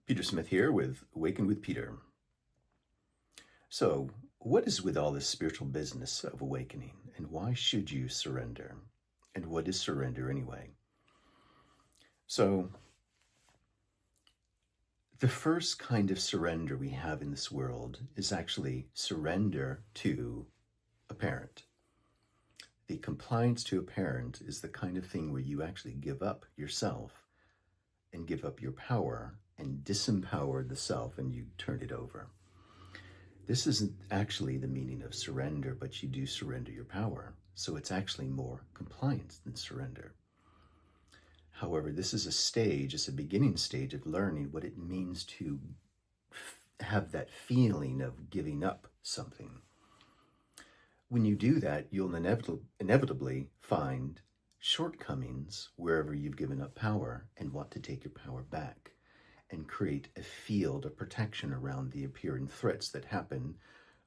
Peter Smith here with Awaken with Peter. So, what is with all this spiritual business of awakening, and why should you surrender? And what is surrender anyway? So, the first kind of surrender we have in this world is actually surrender to a parent. The compliance to a parent is the kind of thing where you actually give up yourself and give up your power and disempower the self and you turn it over. This isn't actually the meaning of surrender, but you do surrender your power. So it's actually more compliance than surrender. However, this is a stage, it's a beginning stage of learning what it means to have that feeling of giving up something. When you do that, you'll inevitably find shortcomings wherever you've given up power and want to take your power back and create a field of protection around the appearing threats that happen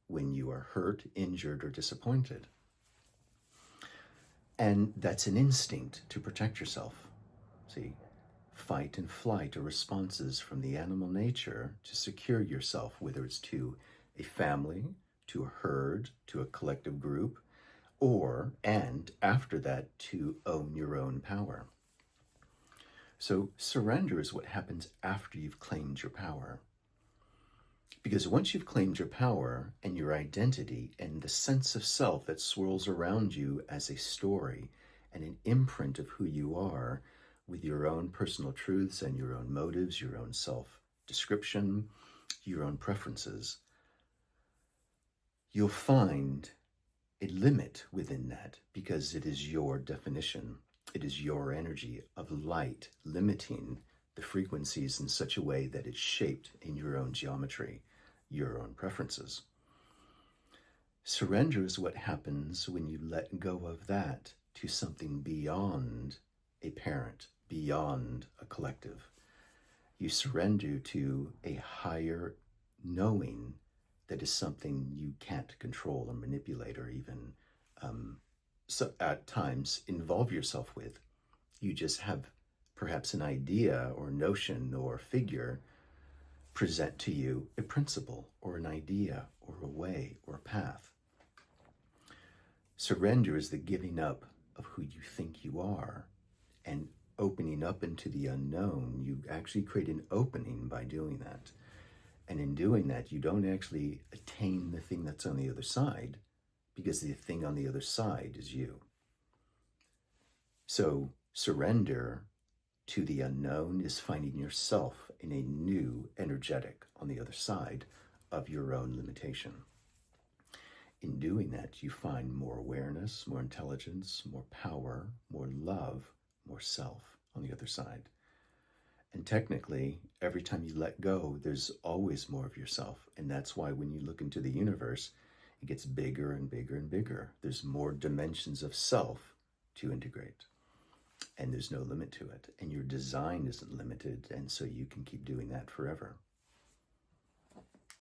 when you are hurt, injured, or disappointed. And that's an instinct to protect yourself. See, fight and flight are responses from the animal nature to secure yourself, whether it's to a family, to a herd, to a collective group, and after that, to own your own power. So surrender is what happens after you've claimed your power. Because once you've claimed your power and your identity and the sense of self that swirls around you as a story and an imprint of who you are with your own personal truths and your own motives, your own self-description, your own preferences, you'll find a limit within that because it is your definition. It is your energy of light limiting the frequencies in such a way that it's shaped in your own geometry, your own preferences. Surrender is what happens when you let go of that to something beyond a parent, beyond a collective. You surrender to a higher knowing that is something you can't control or manipulate or even so at times involve yourself with. You just have perhaps an idea or notion or figure present to you a principle or an idea or a way or a path. Surrender is the giving up of who you think you are and opening up into the unknown. You actually create an opening by doing that. And in doing that, you don't actually attain the thing that's on the other side, because the thing on the other side is you. So surrender to the unknown is finding yourself in a new energetic on the other side of your own limitation. In doing that, you find more awareness, more intelligence, more power, more love, more self on the other side. And technically, every time you let go, there's always more of yourself. And that's why when you look into the universe, it gets bigger and bigger and bigger. There's more dimensions of self to integrate. And there's no limit to it. And your design isn't limited. And so you can keep doing that forever.